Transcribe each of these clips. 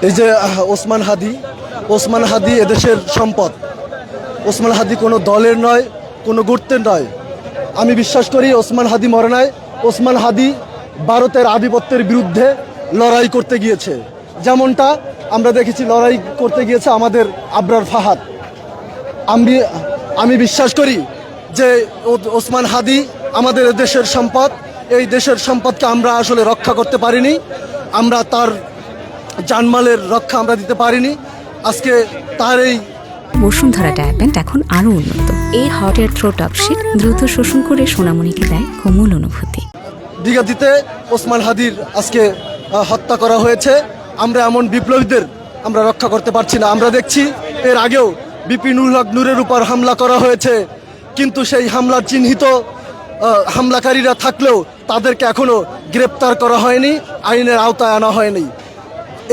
এই যে ওসমান হাদি এদেশের সম্পদ। ওসমান হাদি কোনো দলের নয়, কোনো গোত্রের নয়। আমি বিশ্বাস করি ওসমান হাদি মরে নাই। ওসমান হাদি ভারতের আধিপত্যের বিরুদ্ধে লড়াই করতে গিয়েছে, যেমনটা আমরা দেখেছি লড়াই করতে গিয়েছে আমাদের আবরার ফাহাদ। আমি বিশ্বাস করি যে ওসমান হাদি আমাদের দেশের সম্পদ। এই দেশের সম্পদকে আমরা আসলে রক্ষা করতে পারিনি, আমরা তার জানমালের রক্ষা আমরা দিতে পারিনি। আজকে তার এই বসুন্ধরা ডায়াপেন্ট এখন আরও উন্নত। এই হট এয়ার থ্রো টপশিট দ্রুত শোষণ করে সোনামণিকে দেয় কোমল অনুভূতি। দিঘাতিতে ওসমান হাদির আজকে হত্যা করা হয়েছে। আমরা এমন বিপ্লবীদের আমরা রক্ষা করতে পারছি না। আমরা দেখছি এর আগেও বিপিনুল হক নূরের উপর হামলা করা হয়েছে, কিন্তু সেই হামলার চিহ্নিত হামলাকারীরা থাকলেও তাদেরকে এখনও গ্রেপ্তার করা হয়নি, আইনের আওতায় আনা হয়নি।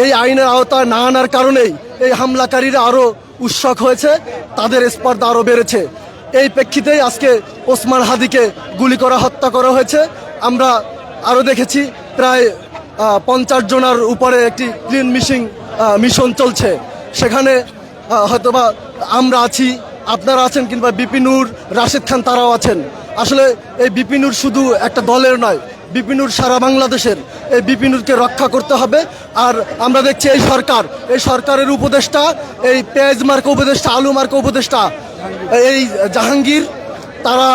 এই আইনের আওতায় না আনার কারণেই এই হামলাকারীরা আরও উৎসুক হয়েছে, তাদের স্পর্ধা আরও বেড়েছে। এই প্রেক্ষিতেই আজকে ওসমান হাদিকে গুলি করা হত্যা করা হয়েছে। আমরা আরও দেখেছি প্রায় 50 জনের উপরে একটি ক্লিন মিশন চলছে। সেখানে হয়তোবা আমরা আছি, আপনারা আছেন, কিংবা বিপিনুর, রাশেদ খান তারাও আছেন। আসলে এই বিপিনুর শুধু একটা দলের নয়, বিপিনুর সারা বাংলাদেশের। এই বিপিনুরকে রক্ষা করতে হবে। আর আমরা দেখছি এই সরকারের উপদেষ্টা, এই পেঁয়াজ মার্কা উপদেষ্টা, আলু মার্কা উপদেষ্টা, এই জাহাঙ্গীর, তারা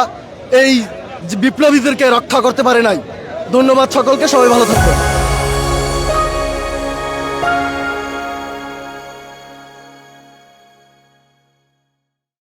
এই বিপ্লবীদেরকে রক্ষা করতে পারে নাই। ধন্যবাদ সকলকে, সবাই ভালো থাকবে।